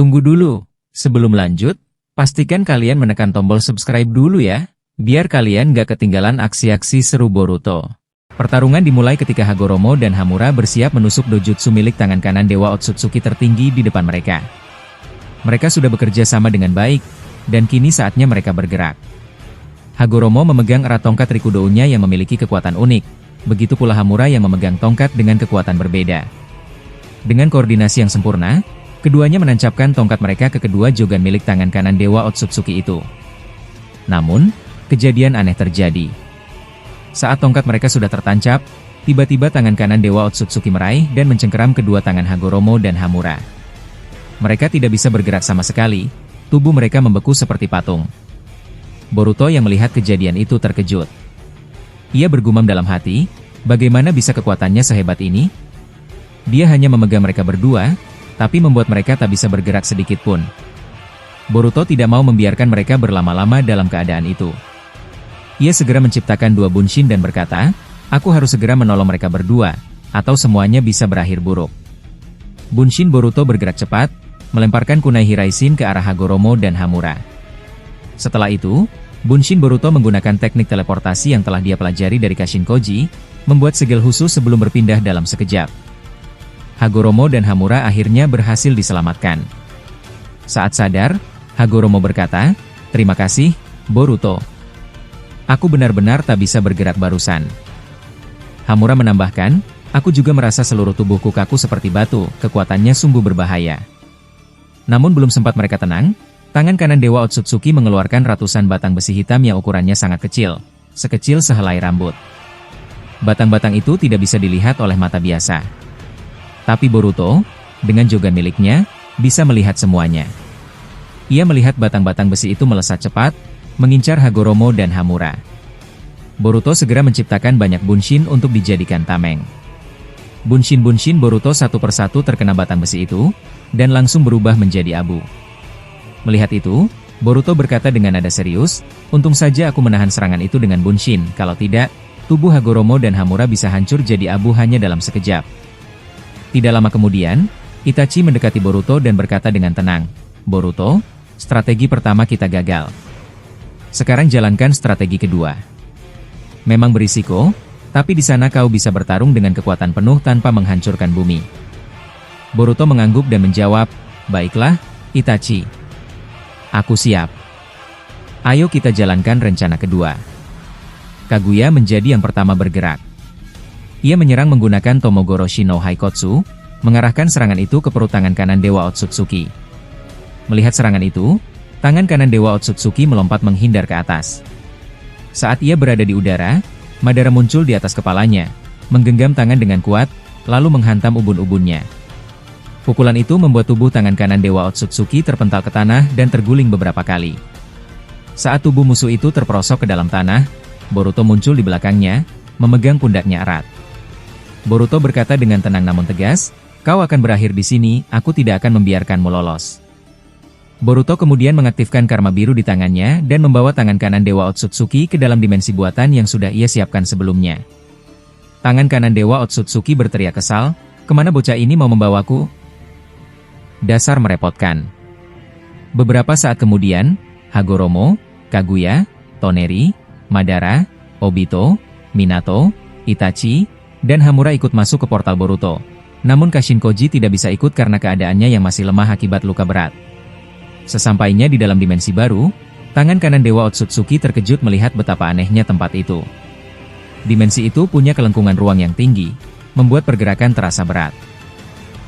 Tunggu dulu, sebelum lanjut, pastikan kalian menekan tombol subscribe dulu ya, biar kalian gak ketinggalan aksi-aksi seru Boruto. Pertarungan dimulai ketika Hagoromo dan Hamura bersiap menusuk dojutsu milik tangan kanan Dewa Otsutsuki tertinggi di depan mereka. Mereka sudah bekerja sama dengan baik, dan kini saatnya mereka bergerak. Hagoromo memegang erat tongkat Rikudo-nya yang memiliki kekuatan unik, begitu pula Hamura yang memegang tongkat dengan kekuatan berbeda. Dengan koordinasi yang sempurna, keduanya menancapkan tongkat mereka ke kedua jogan milik tangan kanan Dewa Otsutsuki itu. Namun, kejadian aneh terjadi. Saat tongkat mereka sudah tertancap, tiba-tiba tangan kanan Dewa Otsutsuki meraih dan mencengkeram kedua tangan Hagoromo dan Hamura. Mereka tidak bisa bergerak sama sekali, tubuh mereka membeku seperti patung. Boruto yang melihat kejadian itu terkejut. Ia bergumam dalam hati, bagaimana bisa kekuatannya sehebat ini? Dia hanya memegang mereka berdua, tapi membuat mereka tak bisa bergerak sedikit pun. Boruto tidak mau membiarkan mereka berlama-lama dalam keadaan itu. Ia segera menciptakan dua bunshin dan berkata, aku harus segera menolong mereka berdua, atau semuanya bisa berakhir buruk. Bunshin Boruto bergerak cepat, melemparkan kunai Hiraishin ke arah Hagoromo dan Hamura. Setelah itu, Bunshin Boruto menggunakan teknik teleportasi yang telah dia pelajari dari Kashin Koji, membuat segel khusus sebelum berpindah dalam sekejap. Hagoromo dan Hamura akhirnya berhasil diselamatkan. Saat sadar, Hagoromo berkata, terima kasih, Boruto. Aku benar-benar tak bisa bergerak barusan. Hamura menambahkan, aku juga merasa seluruh tubuhku kaku seperti batu, kekuatannya sungguh berbahaya. Namun belum sempat mereka tenang, tangan kanan Dewa Otsutsuki mengeluarkan ratusan batang besi hitam yang ukurannya sangat kecil, sekecil sehelai rambut. Batang-batang itu tidak bisa dilihat oleh mata biasa. Tapi Boruto, dengan jogan miliknya, bisa melihat semuanya. Ia melihat batang-batang besi itu melesat cepat, mengincar Hagoromo dan Hamura. Boruto segera menciptakan banyak bunshin untuk dijadikan tameng. Bunshin-bunshin Boruto satu persatu terkena batang besi itu, dan langsung berubah menjadi abu. Melihat itu, Boruto berkata dengan nada serius, untung saja aku menahan serangan itu dengan bunshin, kalau tidak, tubuh Hagoromo dan Hamura bisa hancur jadi abu hanya dalam sekejap. Tidak lama kemudian, Itachi mendekati Boruto dan berkata dengan tenang, Boruto, strategi pertama kita gagal. Sekarang jalankan strategi kedua. Memang berisiko, tapi di sana kau bisa bertarung dengan kekuatan penuh tanpa menghancurkan bumi. Boruto mengangguk dan menjawab, baiklah, Itachi. Aku siap. Ayo kita jalankan rencana kedua. Kaguya menjadi yang pertama bergerak. Ia menyerang menggunakan Tomogoroshi no Haikotsu, mengarahkan serangan itu ke perut tangan kanan Dewa Otsutsuki. Melihat serangan itu, tangan kanan Dewa Otsutsuki melompat menghindar ke atas. Saat ia berada di udara, Madara muncul di atas kepalanya, menggenggam tangan dengan kuat, lalu menghantam ubun-ubunnya. Pukulan itu membuat tubuh tangan kanan Dewa Otsutsuki terpental ke tanah dan terguling beberapa kali. Saat tubuh musuh itu terperosok ke dalam tanah, Boruto muncul di belakangnya, memegang pundaknya erat. Boruto berkata dengan tenang namun tegas, kau akan berakhir di sini, aku tidak akan membiarkanmu lolos. Boruto kemudian mengaktifkan karma biru di tangannya dan membawa tangan kanan Dewa Otsutsuki ke dalam dimensi buatan yang sudah ia siapkan sebelumnya. Tangan kanan Dewa Otsutsuki berteriak kesal, kemana bocah ini mau membawaku? Dasar merepotkan. Beberapa saat kemudian, Hagoromo, Kaguya, Toneri, Madara, Obito, Minato, Itachi, dan Hamura ikut masuk ke portal Boruto. Namun Kashin Koji tidak bisa ikut karena keadaannya yang masih lemah akibat luka berat. Sesampainya di dalam dimensi baru, tangan kanan Dewa Otsutsuki terkejut melihat betapa anehnya tempat itu. Dimensi itu punya kelengkungan ruang yang tinggi, membuat pergerakan terasa berat.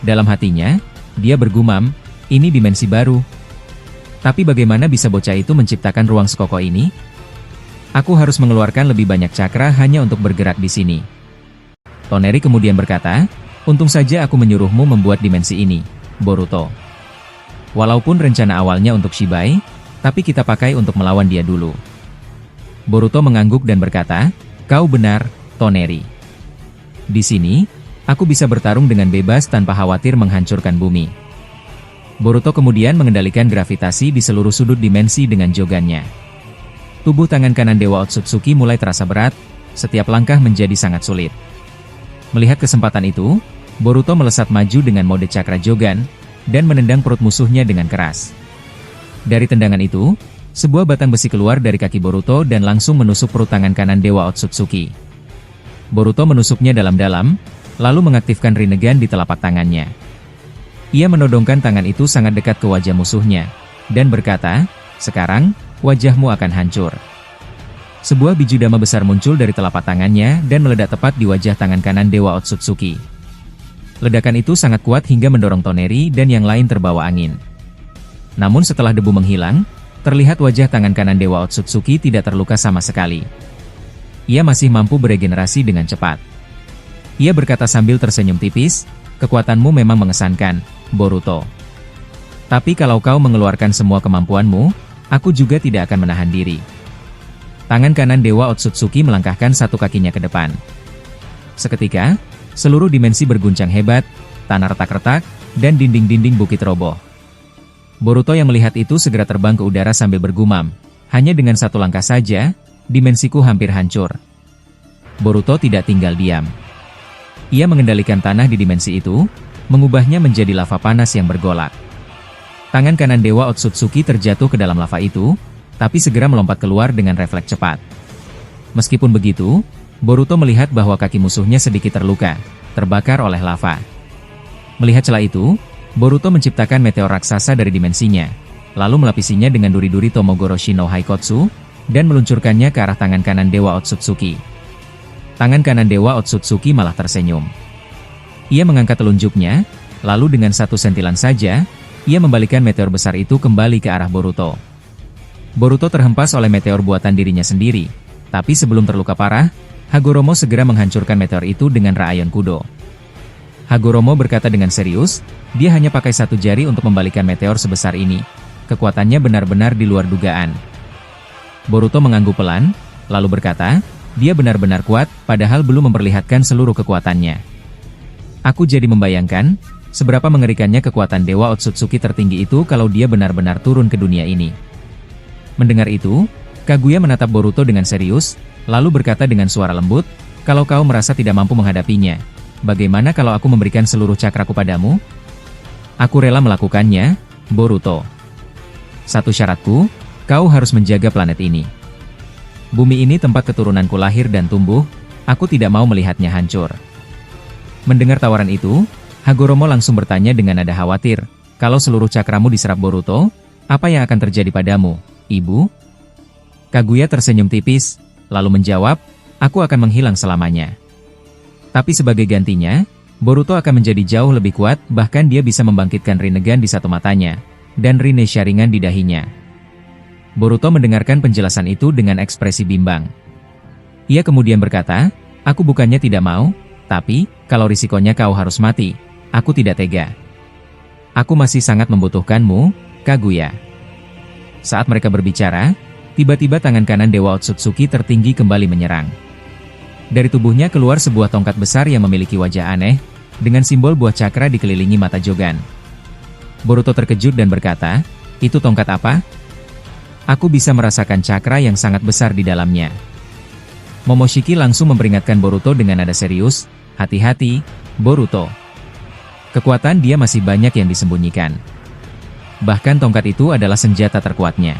Dalam hatinya, dia bergumam, ini dimensi baru. Tapi bagaimana bisa bocah itu menciptakan ruang sekokoh ini? Aku harus mengeluarkan lebih banyak cakra hanya untuk bergerak di sini. Toneri kemudian berkata, untung saja aku menyuruhmu membuat dimensi ini, Boruto. Walaupun rencana awalnya untuk Shibai, tapi kita pakai untuk melawan dia dulu. Boruto mengangguk dan berkata, kau benar, Toneri. Di sini, aku bisa bertarung dengan bebas tanpa khawatir menghancurkan bumi. Boruto kemudian mengendalikan gravitasi di seluruh sudut dimensi dengan jogannya. Tubuh tangan kanan Dewa Otsutsuki mulai terasa berat, setiap langkah menjadi sangat sulit. Melihat kesempatan itu, Boruto melesat maju dengan mode cakra Jogan, dan menendang perut musuhnya dengan keras. Dari tendangan itu, sebuah batang besi keluar dari kaki Boruto dan langsung menusuk perut tangan kanan Dewa Otsutsuki. Boruto menusuknya dalam-dalam, lalu mengaktifkan Rinnegan di telapak tangannya. Ia menodongkan tangan itu sangat dekat ke wajah musuhnya, dan berkata, "Sekarang, wajahmu akan hancur." Sebuah biju dama besar muncul dari telapak tangannya dan meledak tepat di wajah tangan kanan Dewa Otsutsuki. Ledakan itu sangat kuat hingga mendorong Toneri dan yang lain terbawa angin. Namun setelah debu menghilang, terlihat wajah tangan kanan Dewa Otsutsuki tidak terluka sama sekali. Ia masih mampu beregenerasi dengan cepat. Ia berkata sambil tersenyum tipis, "Kekuatanmu memang mengesankan, Boruto. Tapi kalau kau mengeluarkan semua kemampuanmu, aku juga tidak akan menahan diri." Tangan kanan Dewa Otsutsuki melangkahkan satu kakinya ke depan. Seketika, seluruh dimensi berguncang hebat, tanah retak-retak, dan dinding-dinding bukit roboh. Boruto yang melihat itu segera terbang ke udara sambil bergumam, "Hanya dengan satu langkah saja, dimensiku hampir hancur." Boruto tidak tinggal diam. Ia mengendalikan tanah di dimensi itu, mengubahnya menjadi lava panas yang bergolak. Tangan kanan Dewa Otsutsuki terjatuh ke dalam lava itu, tapi segera melompat keluar dengan refleks cepat. Meskipun begitu, Boruto melihat bahwa kaki musuhnya sedikit terluka, terbakar oleh lava. Melihat celah itu, Boruto menciptakan meteor raksasa dari dimensinya, lalu melapisinya dengan duri-duri Tomogoroshi no Haikotsu, dan meluncurkannya ke arah tangan kanan Dewa Otsutsuki. Tangan kanan Dewa Otsutsuki malah tersenyum. Ia mengangkat telunjuknya, lalu dengan satu sentilan saja, ia membalikan meteor besar itu kembali ke arah Boruto. Boruto terhempas oleh meteor buatan dirinya sendiri, tapi sebelum terluka parah, Hagoromo segera menghancurkan meteor itu dengan Rayon Kudo. Hagoromo berkata dengan serius, dia hanya pakai satu jari untuk membalikan meteor sebesar ini. Kekuatannya benar-benar di luar dugaan. Boruto mengangguk pelan, lalu berkata, dia benar-benar kuat, padahal belum memperlihatkan seluruh kekuatannya. Aku jadi membayangkan, seberapa mengerikannya kekuatan Dewa Otsutsuki tertinggi itu kalau dia benar-benar turun ke dunia ini. Mendengar itu, Kaguya menatap Boruto dengan serius, lalu berkata dengan suara lembut, "Kalau kau merasa tidak mampu menghadapinya, bagaimana kalau aku memberikan seluruh cakraku padamu?" "Aku rela melakukannya, Boruto. Satu syaratku, kau harus menjaga planet ini. Bumi ini tempat keturunanku lahir dan tumbuh, aku tidak mau melihatnya hancur." Mendengar tawaran itu, Hagoromo langsung bertanya dengan nada khawatir, "Kalau seluruh cakramu diserap Boruto, apa yang akan terjadi padamu, Ibu?" Kaguya tersenyum tipis, lalu menjawab, "Aku akan menghilang selamanya. Tapi sebagai gantinya, Boruto akan menjadi jauh lebih kuat, bahkan dia bisa membangkitkan Rinnegan di satu matanya, dan Rinne Sharingan di dahinya." Boruto mendengarkan penjelasan itu dengan ekspresi bimbang. Ia kemudian berkata, "Aku bukannya tidak mau, tapi, kalau risikonya kau harus mati, aku tidak tega. Aku masih sangat membutuhkanmu, Kaguya." Saat mereka berbicara, tiba-tiba tangan kanan Dewa Otsutsuki tertinggi kembali menyerang. Dari tubuhnya keluar sebuah tongkat besar yang memiliki wajah aneh, dengan simbol buah cakra dikelilingi mata Jogan. Boruto terkejut dan berkata, "Itu tongkat apa?" "Aku bisa merasakan cakra yang sangat besar di dalamnya." Momoshiki langsung memperingatkan Boruto dengan nada serius, "Hati-hati, Boruto. Kekuatan dia masih banyak yang disembunyikan. Bahkan tongkat itu adalah senjata terkuatnya.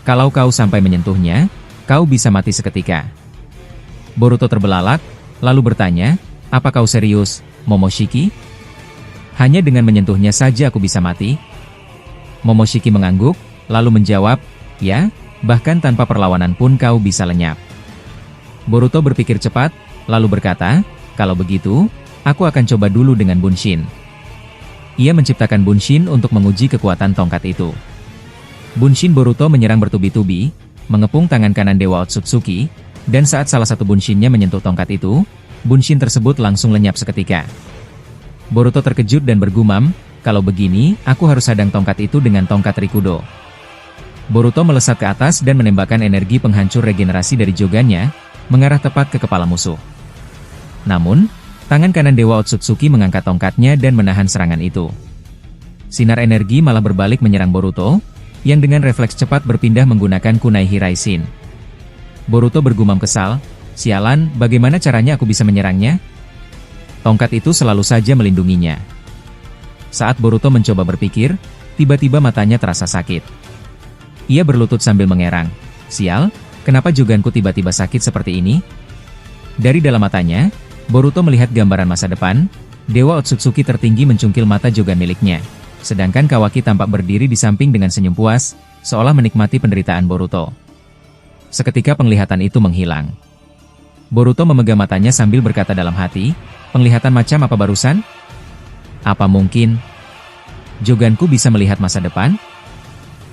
Kalau kau sampai menyentuhnya, kau bisa mati seketika." Boruto terbelalak, lalu bertanya, "Apa kau serius, Momoshiki? Hanya dengan menyentuhnya saja aku bisa mati?" Momoshiki mengangguk, lalu menjawab, "Ya, bahkan tanpa perlawanan pun kau bisa lenyap." Boruto berpikir cepat, lalu berkata, "Kalau begitu, aku akan coba dulu dengan Bunshin." Ia menciptakan Bunshin untuk menguji kekuatan tongkat itu. Bunshin Boruto menyerang bertubi-tubi, mengepung tangan kanan Dewa Otsutsuki, dan saat salah satu Bunshinnya menyentuh tongkat itu, Bunshin tersebut langsung lenyap seketika. Boruto terkejut dan bergumam, "Kalau begini, aku harus hadang tongkat itu dengan tongkat Rikudo." Boruto melesat ke atas dan menembakkan energi penghancur regenerasi dari jogannya, mengarah tepat ke kepala musuh. Namun, tangan kanan Dewa Otsutsuki mengangkat tongkatnya dan menahan serangan itu. Sinar energi malah berbalik menyerang Boruto, yang dengan refleks cepat berpindah menggunakan kunai Hiraishin. Boruto bergumam kesal, "Sialan, bagaimana caranya aku bisa menyerangnya? Tongkat itu selalu saja melindunginya." Saat Boruto mencoba berpikir, tiba-tiba matanya terasa sakit. Ia berlutut sambil mengerang. Sial, kenapa Joganku tiba-tiba sakit seperti ini? Dari dalam matanya, Boruto melihat gambaran masa depan. Dewa Otsutsuki tertinggi mencungkil mata Jogan miliknya. Sedangkan Kawaki tampak berdiri di samping dengan senyum puas, seolah menikmati penderitaan Boruto. Seketika penglihatan itu menghilang. Boruto memegang matanya sambil berkata dalam hati, penglihatan macam apa barusan? Apa mungkin Joganku bisa melihat masa depan?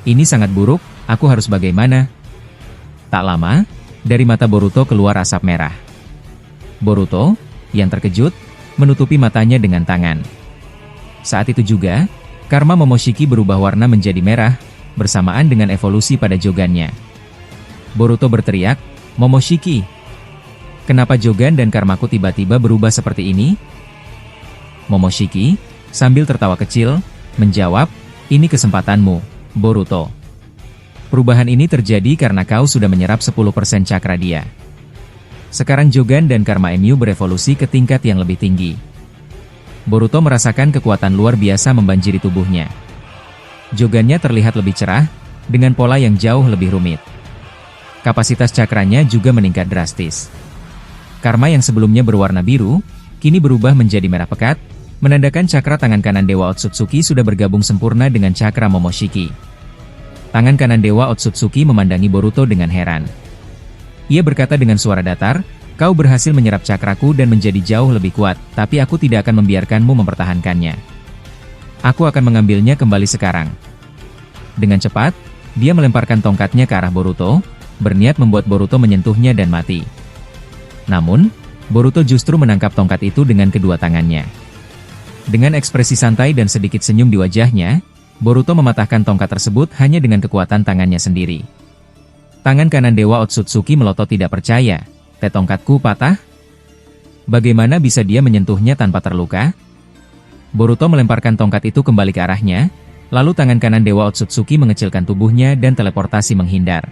Ini sangat buruk, aku harus bagaimana? Tak lama, dari mata Boruto keluar asap merah. Boruto, yang terkejut, menutupi matanya dengan tangan. Saat itu juga, karma Momoshiki berubah warna menjadi merah, bersamaan dengan evolusi pada Jogannya. Boruto berteriak, Momoshiki! Kenapa Jogan dan karmaku tiba-tiba berubah seperti ini? Momoshiki, sambil tertawa kecil, menjawab, ini kesempatanmu, Boruto. Perubahan ini terjadi karena kau sudah menyerap 10% cakra dia. Sekarang Jogan dan karma MU berevolusi ke tingkat yang lebih tinggi. Boruto merasakan kekuatan luar biasa membanjiri tubuhnya. Jogannya terlihat lebih cerah, dengan pola yang jauh lebih rumit. Kapasitas cakranya juga meningkat drastis. Karma yang sebelumnya berwarna biru, kini berubah menjadi merah pekat, menandakan cakra tangan kanan Dewa Otsutsuki sudah bergabung sempurna dengan cakra Momoshiki. Tangan kanan Dewa Otsutsuki memandangi Boruto dengan heran. Ia berkata dengan suara datar, kau berhasil menyerap cakraku dan menjadi jauh lebih kuat, tapi aku tidak akan membiarkanmu mempertahankannya. Aku akan mengambilnya kembali sekarang. Dengan cepat, dia melemparkan tongkatnya ke arah Boruto, berniat membuat Boruto menyentuhnya dan mati. Namun, Boruto justru menangkap tongkat itu dengan kedua tangannya. Dengan ekspresi santai dan sedikit senyum di wajahnya, Boruto mematahkan tongkat tersebut hanya dengan kekuatan tangannya sendiri. Tangan kanan Dewa Otsutsuki melotot tidak percaya, tongkatku patah? Bagaimana bisa dia menyentuhnya tanpa terluka? Boruto melemparkan tongkat itu kembali ke arahnya, lalu tangan kanan Dewa Otsutsuki mengecilkan tubuhnya dan teleportasi menghindar.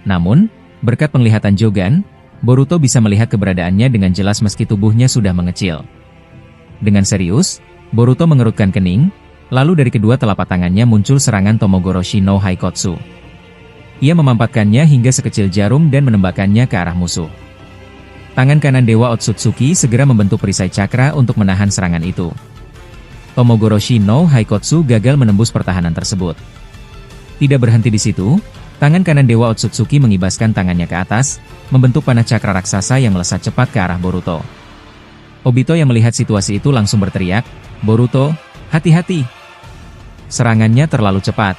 Namun, berkat penglihatan Jogan, Boruto bisa melihat keberadaannya dengan jelas meski tubuhnya sudah mengecil. Dengan serius, Boruto mengerutkan kening, lalu dari kedua telapak tangannya muncul serangan Tomogoroshi no Haikotsu. Ia memampatkannya hingga sekecil jarum dan menembakkannya ke arah musuh. Tangan kanan Dewa Otsutsuki segera membentuk perisai cakra untuk menahan serangan itu. Tomogoroshi no Haikotsu gagal menembus pertahanan tersebut. Tidak berhenti di situ, tangan kanan Dewa Otsutsuki mengibaskan tangannya ke atas, membentuk panah cakra raksasa yang melesat cepat ke arah Boruto. Obito yang melihat situasi itu langsung berteriak, Boruto, hati-hati! Serangannya terlalu cepat.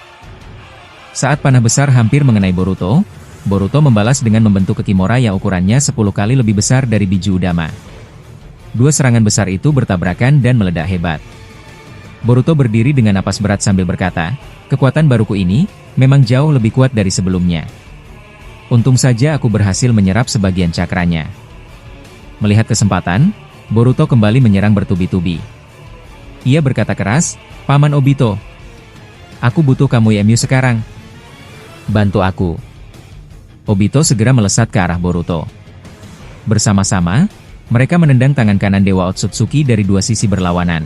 Saat panah besar hampir mengenai Boruto, Boruto membalas dengan membentuk Kekimora yang ukurannya 10 kali lebih besar dari biju Udama. Dua serangan besar itu bertabrakan dan meledak hebat. Boruto berdiri dengan napas berat sambil berkata, kekuatan baruku ini memang jauh lebih kuat dari sebelumnya. Untung saja aku berhasil menyerap sebagian cakranya. Melihat kesempatan, Boruto kembali menyerang bertubi-tubi. Ia berkata keras, Paman Obito, aku butuh kamu Yemyu sekarang. Bantu aku. Obito segera melesat ke arah Boruto. Bersama-sama, mereka menendang tangan kanan Dewa Otsutsuki dari dua sisi berlawanan.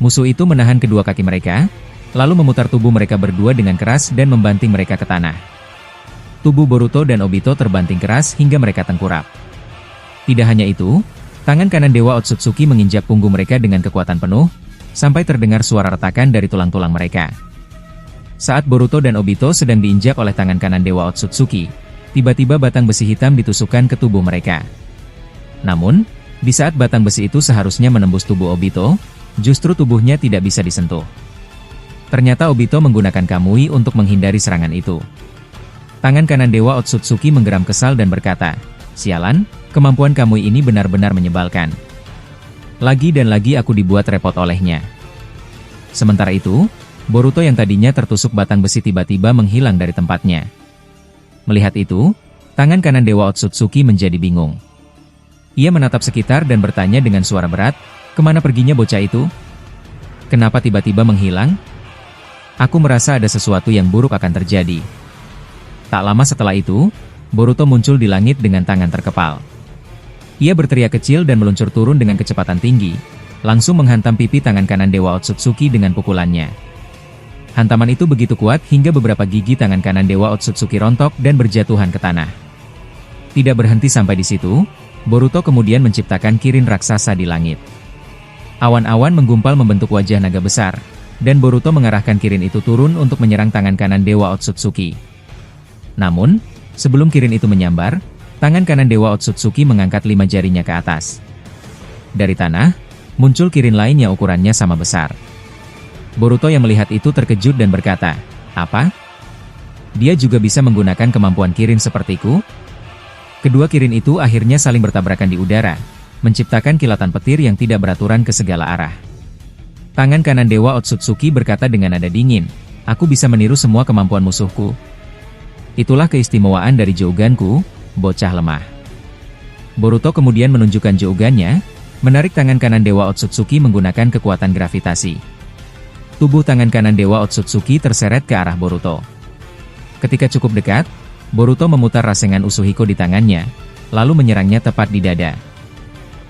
Musuh itu menahan kedua kaki mereka, lalu memutar tubuh mereka berdua dengan keras dan membanting mereka ke tanah. Tubuh Boruto dan Obito terbanting keras hingga mereka tengkurap. Tidak hanya itu, tangan kanan Dewa Otsutsuki menginjak punggung mereka dengan kekuatan penuh, sampai terdengar suara retakan dari tulang-tulang mereka. Saat Boruto dan Obito sedang diinjak oleh tangan kanan Dewa Otsutsuki, tiba-tiba batang besi hitam ditusukkan ke tubuh mereka. Namun, di saat batang besi itu seharusnya menembus tubuh Obito, justru tubuhnya tidak bisa disentuh. Ternyata Obito menggunakan Kamui untuk menghindari serangan itu. Tangan kanan Dewa Otsutsuki menggeram kesal dan berkata, sialan, kemampuan Kamui ini benar-benar menyebalkan. Lagi dan lagi aku dibuat repot olehnya. Sementara itu, Boruto yang tadinya tertusuk batang besi tiba-tiba menghilang dari tempatnya. Melihat itu, tangan kanan Dewa Otsutsuki menjadi bingung. Ia menatap sekitar dan bertanya dengan suara berat, kemana perginya bocah itu? Kenapa tiba-tiba menghilang? Aku merasa ada sesuatu yang buruk akan terjadi. Tak lama setelah itu, Boruto muncul di langit dengan tangan terkepal. Ia berteriak kecil dan meluncur turun dengan kecepatan tinggi, langsung menghantam pipi tangan kanan Dewa Otsutsuki dengan pukulannya. Hantaman itu begitu kuat hingga beberapa gigi tangan kanan Dewa Otsutsuki rontok dan berjatuhan ke tanah. Tidak berhenti sampai di situ, Boruto kemudian menciptakan kirin raksasa di langit. Awan-awan menggumpal membentuk wajah naga besar, dan Boruto mengarahkan kirin itu turun untuk menyerang tangan kanan Dewa Otsutsuki. Namun, sebelum kirin itu menyambar, tangan kanan Dewa Otsutsuki mengangkat 5 jarinya ke atas. Dari tanah, muncul kirin lainnya ukurannya sama besar. Boruto yang melihat itu terkejut dan berkata, "Apa? Dia juga bisa menggunakan kemampuan kirin sepertiku?" Kedua kirin itu akhirnya saling bertabrakan di udara, menciptakan kilatan petir yang tidak beraturan ke segala arah. Tangan kanan Dewa Otsutsuki berkata dengan nada dingin, "Aku bisa meniru semua kemampuan musuhku. Itulah keistimewaan dari Jouganku, bocah lemah." Boruto kemudian menunjukkan Jougannya, menarik tangan kanan Dewa Otsutsuki menggunakan kekuatan gravitasi. Tubuh tangan kanan Dewa Otsutsuki terseret ke arah Boruto. Ketika cukup dekat, Boruto memutar Rasengan Usuhiko di tangannya, lalu menyerangnya tepat di dada.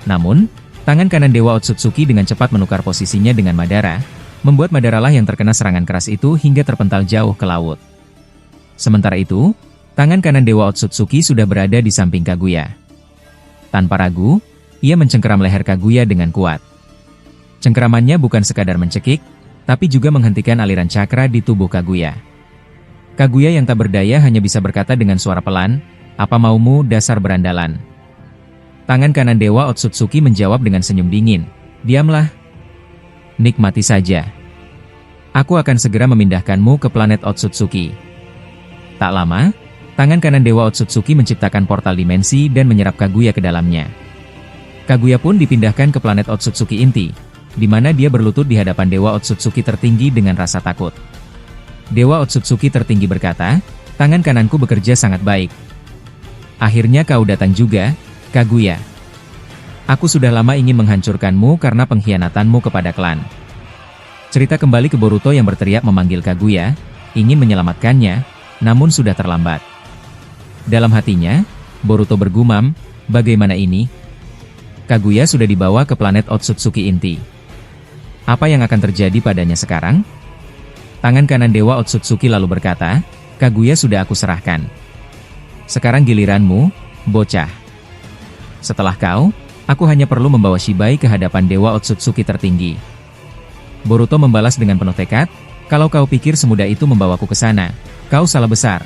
Namun, tangan kanan Dewa Otsutsuki dengan cepat menukar posisinya dengan Madara, membuat Madara lah yang terkena serangan keras itu hingga terpental jauh ke laut. Sementara itu, tangan kanan Dewa Otsutsuki sudah berada di samping Kaguya. Tanpa ragu, ia mencengkeram leher Kaguya dengan kuat. Cengkeramannya bukan sekadar mencekik, tapi juga menghentikan aliran cakra di tubuh Kaguya. Kaguya yang tak berdaya hanya bisa berkata dengan suara pelan, "Apa maumu, dasar berandalan?" Tangan kanan Dewa Otsutsuki menjawab dengan senyum dingin, "Diamlah. Nikmati saja. Aku akan segera memindahkanmu ke planet Otsutsuki." Tak lama, tangan kanan Dewa Otsutsuki menciptakan portal dimensi dan menyerap Kaguya ke dalamnya. Kaguya pun dipindahkan ke planet Otsutsuki inti, di mana dia berlutut di hadapan Dewa Otsutsuki tertinggi dengan rasa takut. Dewa Otsutsuki tertinggi berkata, "Tangan kananku bekerja sangat baik. Akhirnya kau datang juga, Kaguya. Aku sudah lama ingin menghancurkanmu karena pengkhianatanmu kepada klan." Cerita kembali ke Boruto yang berteriak memanggil Kaguya, ingin menyelamatkannya, namun sudah terlambat. Dalam hatinya, Boruto bergumam, "Bagaimana ini? Kaguya sudah dibawa ke planet Otsutsuki inti. Apa yang akan terjadi padanya sekarang?" Tangan kanan Dewa Otsutsuki lalu berkata, "Kaguya sudah aku serahkan. Sekarang giliranmu, bocah. Setelah kau, aku hanya perlu membawa Shibai ke hadapan Dewa Otsutsuki tertinggi." Boruto membalas dengan penuh tekad, "Kalau kau pikir semudah itu membawaku ke sana, kau salah besar."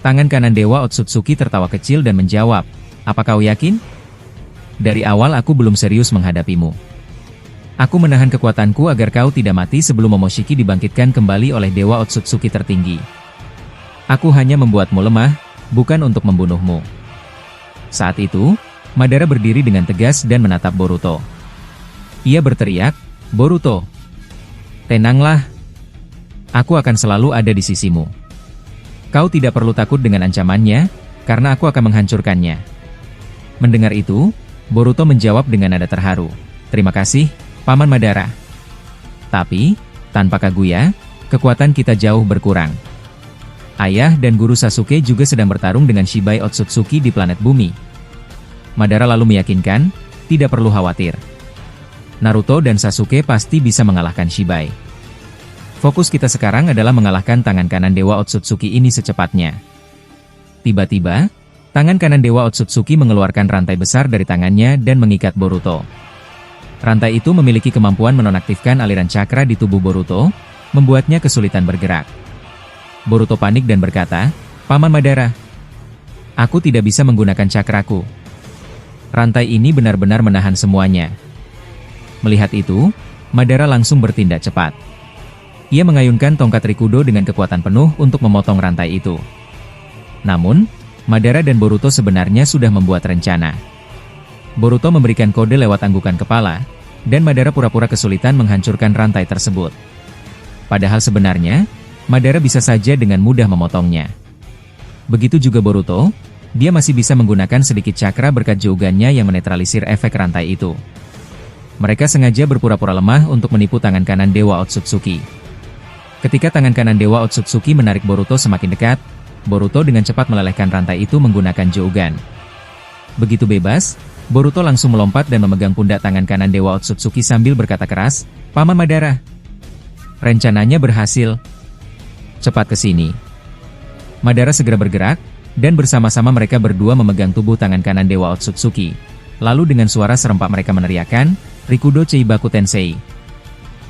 Tangan kanan Dewa Otsutsuki tertawa kecil dan menjawab, "Apa kau yakin? Dari awal aku belum serius menghadapimu. Aku menahan kekuatanku agar kau tidak mati sebelum Momoshiki dibangkitkan kembali oleh Dewa Otsutsuki tertinggi. Aku hanya membuatmu lemah, bukan untuk membunuhmu." Saat itu, Madara berdiri dengan tegas dan menatap Boruto. Ia berteriak, "Boruto, tenanglah. Aku akan selalu ada di sisimu. Kau tidak perlu takut dengan ancamannya, karena aku akan menghancurkannya." Mendengar itu, Boruto menjawab dengan nada terharu, "Terima kasih, Paman Madara. Tapi, tanpa Kaguya, kekuatan kita jauh berkurang. Ayah dan guru Sasuke juga sedang bertarung dengan Shibai Otsutsuki di planet bumi." Madara lalu meyakinkan, "Tidak perlu khawatir. Naruto dan Sasuke pasti bisa mengalahkan Shibai. Fokus kita sekarang adalah mengalahkan tangan kanan Dewa Otsutsuki ini secepatnya." Tiba-tiba, tangan kanan Dewa Otsutsuki mengeluarkan rantai besar dari tangannya dan mengikat Boruto. Rantai itu memiliki kemampuan menonaktifkan aliran cakra di tubuh Boruto, membuatnya kesulitan bergerak. Boruto panik dan berkata, "Paman Madara, aku tidak bisa menggunakan cakraku. Rantai ini benar-benar menahan semuanya." Melihat itu, Madara langsung bertindak cepat. Ia mengayunkan tongkat Rikudo dengan kekuatan penuh untuk memotong rantai itu. Namun, Madara dan Boruto sebenarnya sudah membuat rencana. Boruto memberikan kode lewat anggukan kepala, dan Madara pura-pura kesulitan menghancurkan rantai tersebut. Padahal sebenarnya, Madara bisa saja dengan mudah memotongnya. Begitu juga Boruto, dia masih bisa menggunakan sedikit cakra berkat Jougannya yang menetralisir efek rantai itu. Mereka sengaja berpura-pura lemah untuk menipu tangan kanan Dewa Otsutsuki. Ketika tangan kanan Dewa Otsutsuki menarik Boruto semakin dekat, Boruto dengan cepat melelehkan rantai itu menggunakan Jougan. Begitu bebas, Boruto langsung melompat dan memegang pundak tangan kanan Dewa Otsutsuki sambil berkata keras, "Paman Madara." Rencananya berhasil. Cepat ke sini. Madara segera bergerak, dan bersama-sama mereka berdua memegang tubuh tangan kanan Dewa Otsutsuki. Lalu dengan suara serempak mereka meneriakkan, "Rikudo Chibaku Tensei."